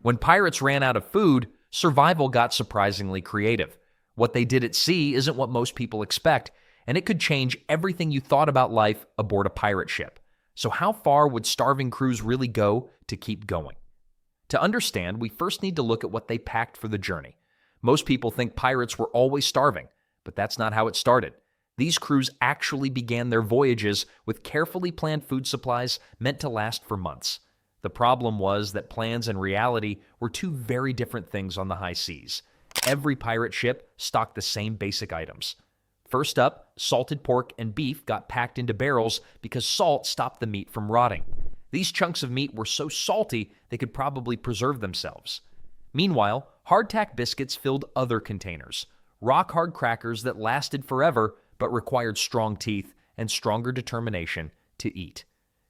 When pirates ran out of food, survival got surprisingly creative. What they did at sea isn't what most people expect, and it could change everything you thought about life aboard a pirate ship. So how far would starving crews really go to keep going? To understand, we first need to look at what they packed for the journey. Most people think pirates were always starving, but that's not how it started. These crews actually began their voyages with carefully planned food supplies meant to last for months. The problem was that plans and reality were two very different things on the high seas. Every pirate ship stocked the same basic items. First up, salted pork and beef got packed into barrels because salt stopped the meat from rotting. These chunks of meat were so salty they could probably preserve themselves. Meanwhile, hardtack biscuits filled other containers, rock-hard crackers that lasted forever but required strong teeth and stronger determination to eat.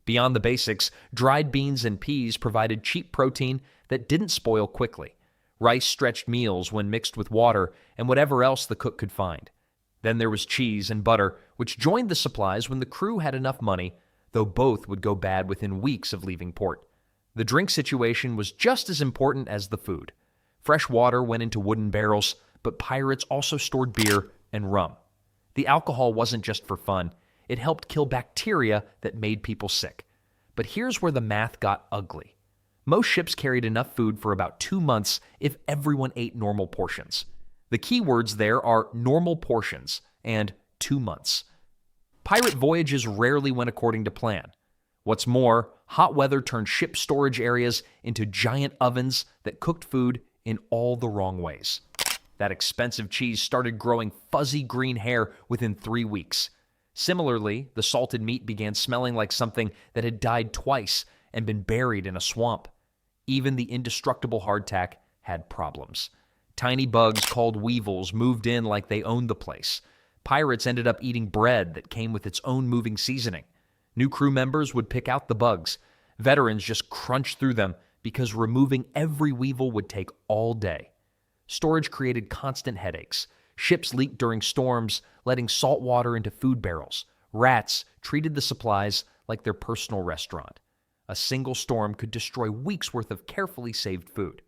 Beyond the basics, dried beans and peas provided cheap protein that didn't spoil quickly. Rice stretched meals when mixed with water and whatever else the cook could find. Then there was cheese and butter, which joined the supplies when the crew had enough money, though both would go bad within weeks of leaving port. The drink situation was just as important as the food. Fresh water went into wooden barrels, but pirates also stored beer and rum. The alcohol wasn't just for fun. It helped kill bacteria that made people sick. But here's where the math got ugly. Most ships carried enough food for about 2 months if everyone ate normal portions. The key words there are normal portions and 2 months. Pirate voyages rarely went according to plan. What's more, hot weather turned ship storage areas into giant ovens that cooked food in all the wrong ways. That expensive cheese started growing fuzzy green hair within 3 weeks. Similarly, the salted meat began smelling like something that had died twice and been buried in a swamp. Even the indestructible hardtack had problems. Tiny bugs called weevils moved in like they owned the place. Pirates ended up eating bread that came with its own moving seasoning. New crew members would pick out the bugs. Veterans just crunched through them because removing every weevil would take all day. Storage created constant headaches. Ships leaked during storms, letting salt water into food barrels. Rats treated the supplies like their personal restaurant. A single storm could destroy weeks' worth of carefully saved food.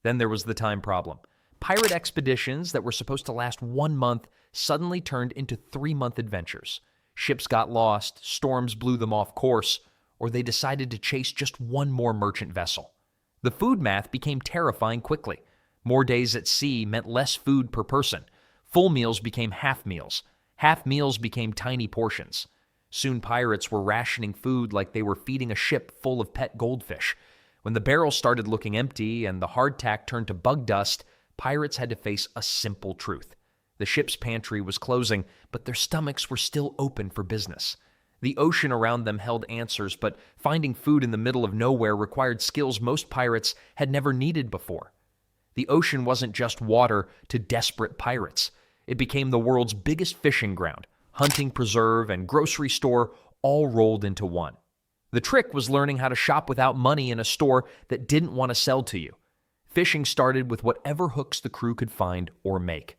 Then there was the time problem. Pirate expeditions that were supposed to last 1 month suddenly turned into 3-month adventures. Ships got lost, storms blew them off course, or they decided to chase just one more merchant vessel. The food math became terrifying quickly. More days at sea meant less food per person. Full meals became half meals. Half meals became tiny portions. Soon pirates were rationing food like they were feeding a ship full of pet goldfish. When the barrels started looking empty and the hardtack turned to bug dust, pirates had to face a simple truth. The ship's pantry was closing, but their stomachs were still open for business. The ocean around them held answers, but finding food in the middle of nowhere required skills most pirates had never needed before. The ocean wasn't just water to desperate pirates. It became the world's biggest fishing ground. Hunting preserve and grocery store all rolled into one. The trick was learning how to shop without money in a store that didn't want to sell to you. Fishing started with whatever hooks the crew could find or make.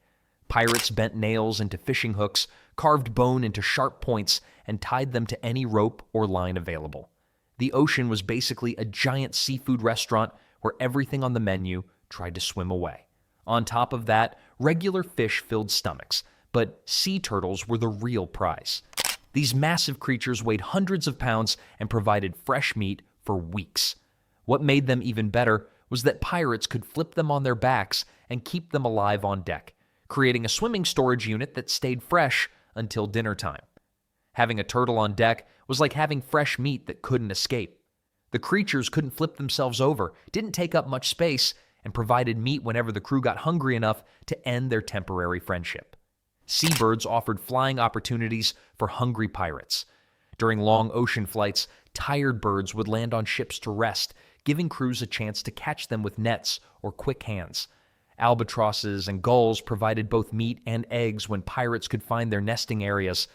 Pirates bent nails into fishing hooks, carved bone into sharp points, and tied them to any rope or line available. The ocean was basically a giant seafood restaurant where everything on the menu tried to swim away. On top of that, regular fish filled stomachs, but sea turtles were the real prize. These massive creatures weighed hundreds of pounds and provided fresh meat for weeks. What made them even better was that pirates could flip them on their backs and keep them alive on deck, creating a swimming storage unit that stayed fresh until dinner time. Having a turtle on deck was like having fresh meat that couldn't escape. The creatures couldn't flip themselves over, didn't take up much space, and provided meat whenever the crew got hungry enough to end their temporary friendship. Seabirds offered flying opportunities for hungry pirates. During long ocean flights, tired birds would land on ships to rest, giving crews a chance to catch them with nets or quick hands. Albatrosses and gulls provided both meat and eggs when pirates could find their nesting areas.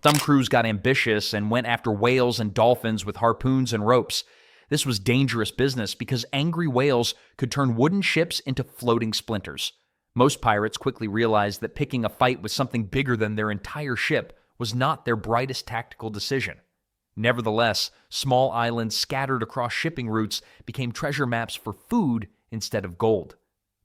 Some crews got ambitious and went after whales and dolphins with harpoons and ropes. This was dangerous business because angry whales could turn wooden ships into floating splinters. Most pirates quickly realized that picking a fight with something bigger than their entire ship was not their brightest tactical decision. Nevertheless, small islands scattered across shipping routes became treasure maps for food instead of gold.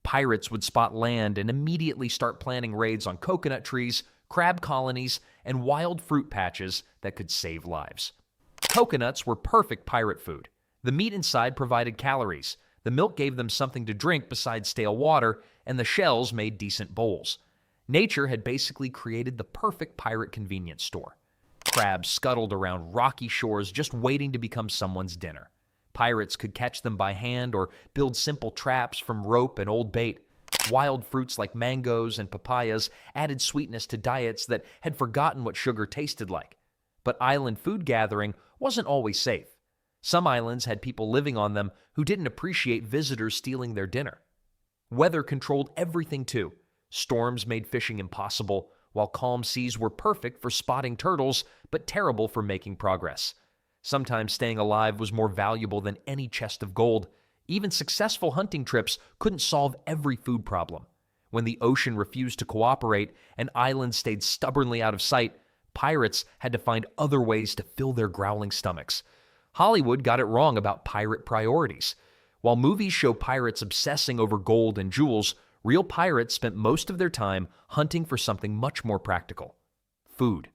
Pirates would spot land and immediately start planning raids on coconut trees, crab colonies, and wild fruit patches that could save lives. Coconuts were perfect pirate food. The meat inside provided calories, the milk gave them something to drink besides stale water, and the shells made decent bowls. Nature had basically created the perfect pirate convenience store. Crabs scuttled around rocky shores just waiting to become someone's dinner. Pirates could catch them by hand or build simple traps from rope and old bait. Wild fruits like mangoes and papayas added sweetness to diets that had forgotten what sugar tasted like. But island food gathering wasn't always safe. Some islands had people living on them who didn't appreciate visitors stealing their dinner. Weather controlled everything too. Storms made fishing impossible, while calm seas were perfect for spotting turtles, but terrible for making progress. Sometimes staying alive was more valuable than any chest of gold. Even successful hunting trips couldn't solve every food problem. When the ocean refused to cooperate and islands stayed stubbornly out of sight, pirates had to find other ways to fill their growling stomachs. Hollywood got it wrong about pirate priorities. While movies show pirates obsessing over gold and jewels, real pirates spent most of their time hunting for something much more practical: food.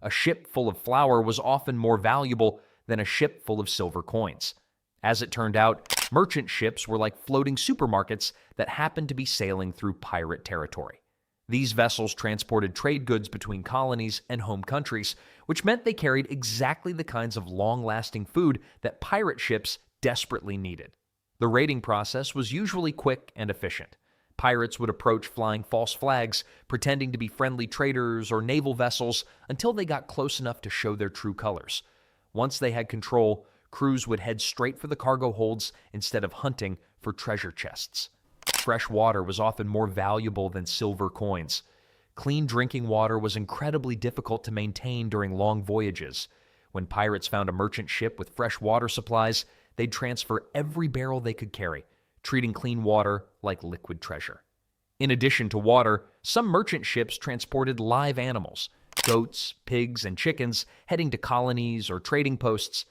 A ship full of flour was often more valuable than a ship full of silver coins. As it turned out, merchant ships were like floating supermarkets that happened to be sailing through pirate territory. These vessels transported trade goods between colonies and home countries, which meant they carried exactly the kinds of long-lasting food that pirate ships desperately needed. The raiding process was usually quick and efficient. Pirates would approach flying false flags, pretending to be friendly traders or naval vessels until they got close enough to show their true colors. Once they had control, crews would head straight for the cargo holds instead of hunting for treasure chests. Fresh water was often more valuable than silver coins. Clean drinking water was incredibly difficult to maintain during long voyages. When pirates found a merchant ship with fresh water supplies, they'd transfer every barrel they could carry, treating clean water like liquid treasure. In addition to water, some merchant ships transported live animals: goats, pigs, and chickens, heading to colonies or trading posts.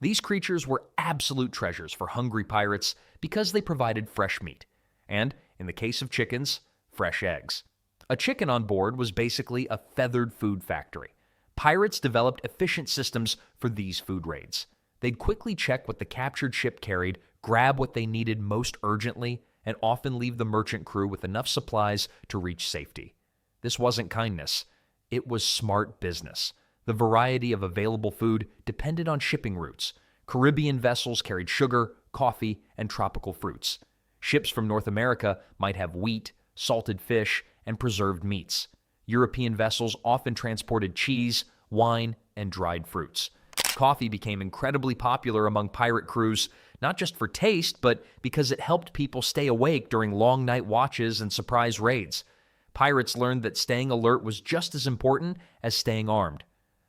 These creatures were absolute treasures for hungry pirates because they provided fresh meat, and, in the case of chickens, fresh eggs. A chicken on board was basically a feathered food factory. Pirates developed efficient systems for these food raids. They'd quickly check what the captured ship carried, grab what they needed most urgently, and often leave the merchant crew with enough supplies to reach safety. This wasn't kindness. It was smart business. The variety of available food depended on shipping routes. Caribbean vessels carried sugar, coffee, and tropical fruits. Ships from North America might have wheat, salted fish, and preserved meats. European vessels often transported cheese, wine, and dried fruits. Coffee became incredibly popular among pirate crews, not just for taste, but because it helped people stay awake during long night watches and surprise raids. Pirates learned that staying alert was just as important as staying armed.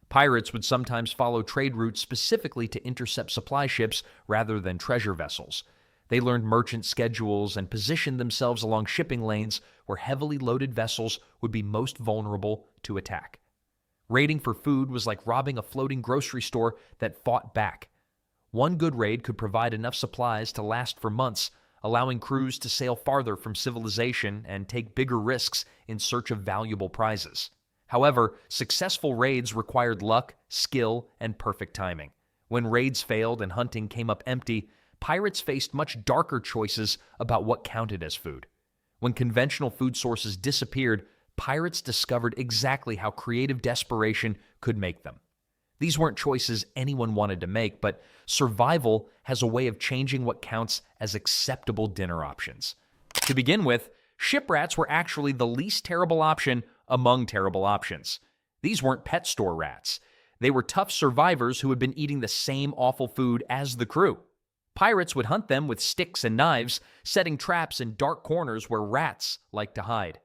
Pirates would sometimes follow trade routes specifically to intercept supply ships rather than treasure vessels. They learned merchant schedules and positioned themselves along shipping lanes where heavily loaded vessels would be most vulnerable to attack. Raiding for food was like robbing a floating grocery store that fought back. One good raid could provide enough supplies to last for months, allowing crews to sail farther from civilization and take bigger risks in search of valuable prizes. However, successful raids required luck, skill, and perfect timing. When raids failed and hunting came up empty, pirates faced much darker choices about what counted as food. When conventional food sources disappeared, pirates discovered exactly how creative desperation could make them. These weren't choices anyone wanted to make, but survival has a way of changing what counts as acceptable dinner options. To begin with, ship rats were actually the least terrible option among terrible options. These weren't pet store rats. They were tough survivors who had been eating the same awful food as the crew. Pirates would hunt them with sticks and knives, setting traps in dark corners where rats liked to hide.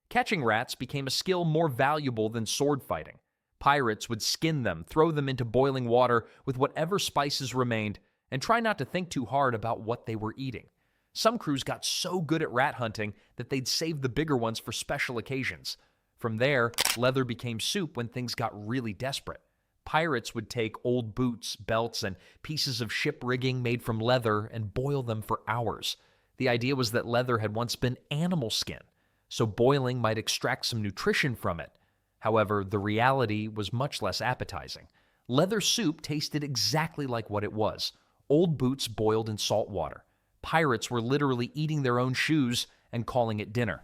Catching rats became a skill more valuable than sword fighting. Pirates would skin them, throw them into boiling water with whatever spices remained, and try not to think too hard about what they were eating. Some crews got so good at rat hunting that they'd save the bigger ones for special occasions. From there, leather became soup when things got really desperate. Pirates would take old boots, belts, and pieces of ship rigging made from leather and boil them for hours. The idea was that leather had once been animal skin, so boiling might extract some nutrition from it. However, the reality was much less appetizing. Leather soup tasted exactly like what it was: old boots boiled in salt water. Pirates were literally eating their own shoes and calling it dinner.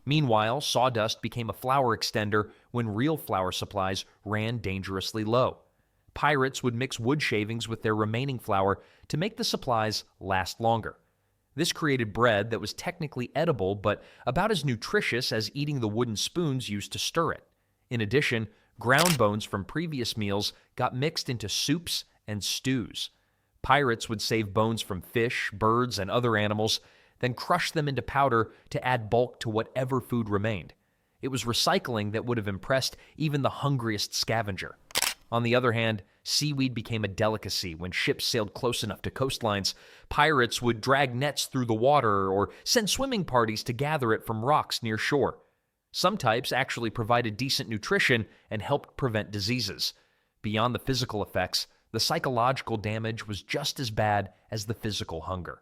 Meanwhile, sawdust became a flour extender when real flour supplies ran dangerously low. Pirates would mix wood shavings with their remaining flour to make the supplies last longer. This created bread that was technically edible, but about as nutritious as eating the wooden spoons used to stir it. In addition, ground bones from previous meals got mixed into soups and stews. Pirates would save bones from fish, birds, and other animals, then crush them into powder to add bulk to whatever food remained. It was recycling that would have impressed even the hungriest scavenger. On the other hand, seaweed became a delicacy when ships sailed close enough to coastlines. Pirates would drag nets through the water or send swimming parties to gather it from rocks near shore. Some types actually provided decent nutrition and helped prevent diseases. Beyond the physical effects, the psychological damage was just as bad as the physical hunger.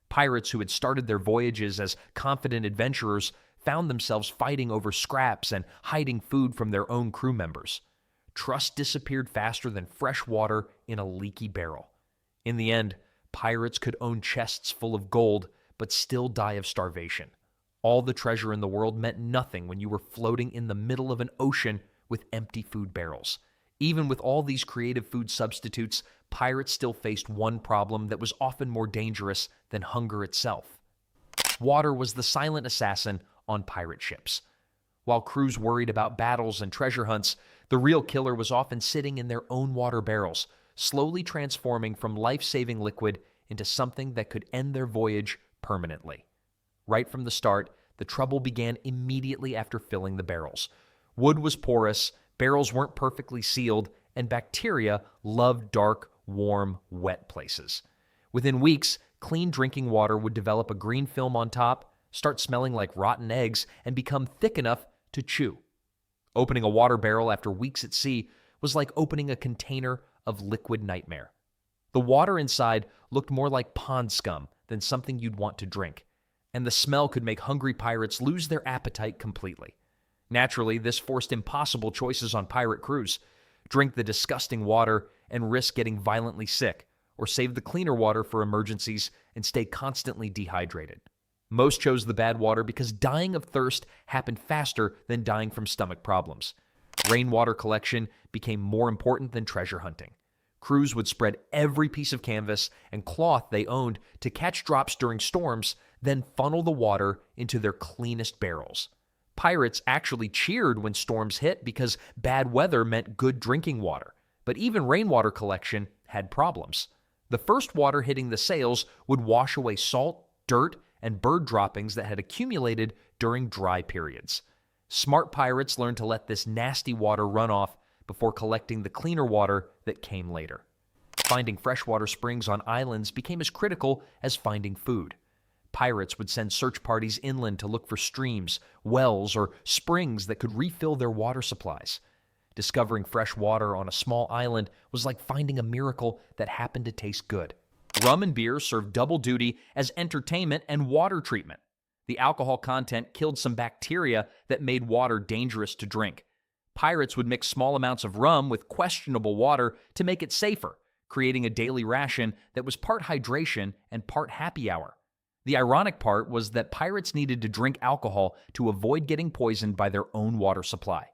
Pirates who had started their voyages as confident adventurers found themselves fighting over scraps and hiding food from their own crew members. Trust disappeared faster than fresh water in a leaky barrel. In the end, pirates could own chests full of gold, but still die of starvation. All the treasure in the world meant nothing when you were floating in the middle of an ocean with empty food barrels. Even with all these creative food substitutes, pirates still faced one problem that was often more dangerous than hunger itself. Water was the silent assassin on pirate ships. While crews worried about battles and treasure hunts, the real killer was often sitting in their own water barrels, slowly transforming from life-saving liquid into something that could end their voyage permanently. Right from the start, the trouble began immediately after filling the barrels. Wood was porous, barrels weren't perfectly sealed, and bacteria loved dark, warm, wet places. Within weeks, clean drinking water would develop a green film on top, start smelling like rotten eggs, and become thick enough to chew. Opening a water barrel after weeks at sea was like opening a container of liquid nightmare. The water inside looked more like pond scum than something you'd want to drink, and the smell could make hungry pirates lose their appetite completely. Naturally, this forced impossible choices on pirate crews: drink the disgusting water and risk getting violently sick, or save the cleaner water for emergencies and stay constantly dehydrated. Most chose the bad water because dying of thirst happened faster than dying from stomach problems. Rainwater collection became more important than treasure hunting. Crews would spread every piece of canvas and cloth they owned to catch drops during storms, then funnel the water into their cleanest barrels. Pirates actually cheered when storms hit because bad weather meant good drinking water. But even rainwater collection had problems. The first water hitting the sails would wash away salt, dirt, and bird droppings that had accumulated during dry periods. Smart pirates learned to let this nasty water run off before collecting the cleaner water that came later. Finding freshwater springs on islands became as critical as finding food. Pirates would send search parties inland to look for streams, wells, or springs that could refill their water supplies. Discovering fresh water on a small island was like finding a miracle that happened to taste good. Rum and beer served double duty as entertainment and water treatment. The alcohol content killed some bacteria that made water dangerous to drink. Pirates would mix small amounts of rum with questionable water to make it safer, creating a daily ration that was part hydration and part happy hour. The ironic part was that pirates needed to drink alcohol to avoid getting poisoned by their own water supply.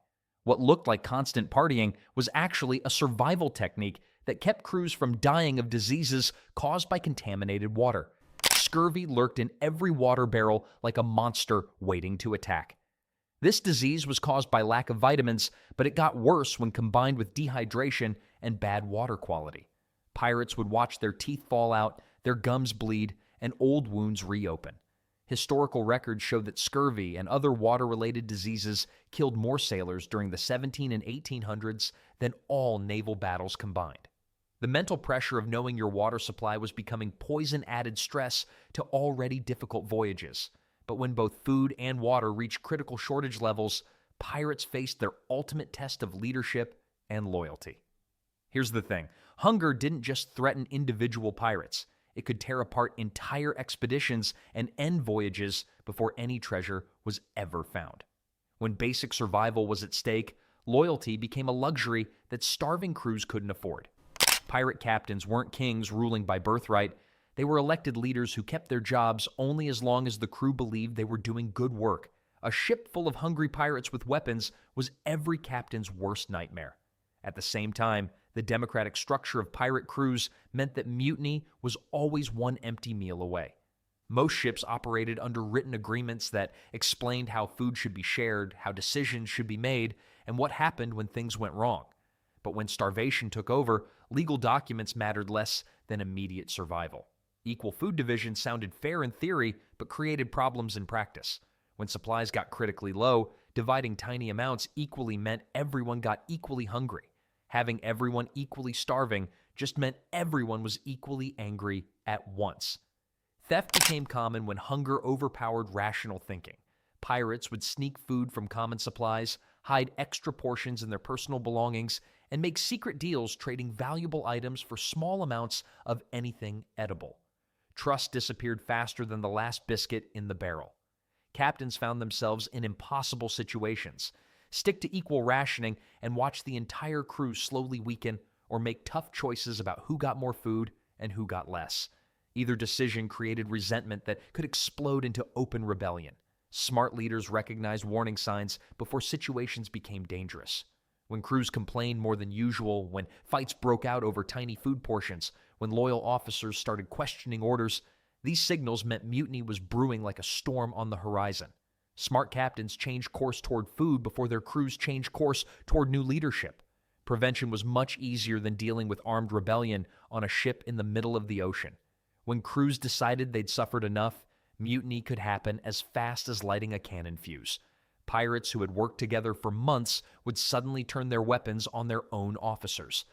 What looked like constant partying was actually a survival technique that kept crews from dying of diseases caused by contaminated water. Scurvy lurked in every water barrel like a monster waiting to attack. This disease was caused by lack of vitamins, but it got worse when combined with dehydration and bad water quality. Pirates would watch their teeth fall out, their gums bleed, and old wounds reopen. Historical records show that scurvy and other water-related diseases killed more sailors during the 17 and 1800s than all naval battles combined. The mental pressure of knowing your water supply was becoming poison-added stress to already difficult voyages. But when both food and water reached critical shortage levels, pirates faced their ultimate test of leadership and loyalty. Here's the thing. Hunger didn't just threaten individual pirates. It could tear apart entire expeditions and end voyages before any treasure was ever found. When basic survival was at stake, loyalty became a luxury that starving crews couldn't afford. Pirate captains weren't kings ruling by birthright. They were elected leaders who kept their jobs only as long as the crew believed they were doing good work. A ship full of hungry pirates with weapons was every captain's worst nightmare. At the same time, the democratic structure of pirate crews meant that mutiny was always one empty meal away. Most ships operated under written agreements that explained how food should be shared, how decisions should be made, and what happened when things went wrong. But when starvation took over, legal documents mattered less than immediate survival. Equal food division sounded fair in theory, but created problems in practice. When supplies got critically low, dividing tiny amounts equally meant everyone got equally hungry. Having everyone equally starving just meant everyone was equally angry at once. Theft became common when hunger overpowered rational thinking. Pirates would sneak food from common supplies, hide extra portions in their personal belongings, and make secret deals trading valuable items for small amounts of anything edible. Trust disappeared faster than the last biscuit in the barrel. Captains found themselves in impossible situations. Stick to equal rationing and watch the entire crew slowly weaken or make tough choices about who got more food and who got less. Either decision created resentment that could explode into open rebellion. Smart leaders recognized warning signs before situations became dangerous. When crews complained more than usual, when fights broke out over tiny food portions, when loyal officers started questioning orders, these signals meant mutiny was brewing like a storm on the horizon. Smart captains changed course toward food before their crews changed course toward new leadership. Prevention was much easier than dealing with armed rebellion on a ship in the middle of the ocean. When crews decided they'd suffered enough, mutiny could happen as fast as lighting a cannon fuse. Pirates who had worked together for months would suddenly turn their weapons on their own officers.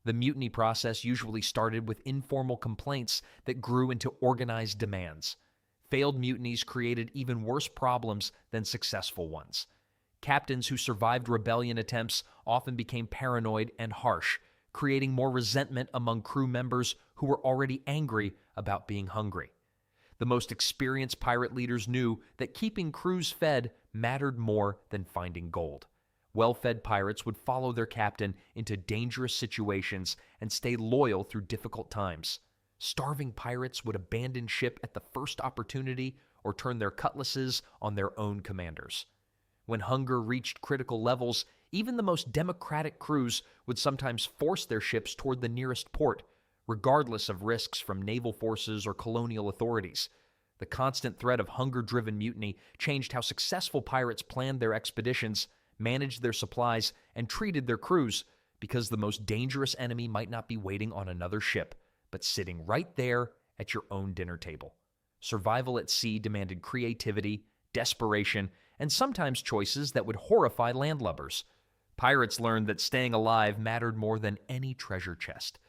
The mutiny process usually started with informal complaints that grew into organized demands. Failed mutinies created even worse problems than successful ones. Captains who survived rebellion attempts often became paranoid and harsh, creating more resentment among crew members who were already angry about being hungry. The most experienced pirate leaders knew that keeping crews fed mattered more than finding gold. Well-fed pirates would follow their captain into dangerous situations and stay loyal through difficult times. Starving pirates would abandon ship at the first opportunity or turn their cutlasses on their own commanders. When hunger reached critical levels, even the most democratic crews would sometimes force their ships toward the nearest port, regardless of risks from naval forces or colonial authorities. The constant threat of hunger-driven mutiny changed how successful pirates planned their expeditions, managed their supplies, and treated their crews, because the most dangerous enemy might not be waiting on another ship, but sitting right there at your own dinner table. Survival at sea demanded creativity, desperation, and sometimes choices that would horrify landlubbers. Pirates learned that staying alive mattered more than any treasure chest.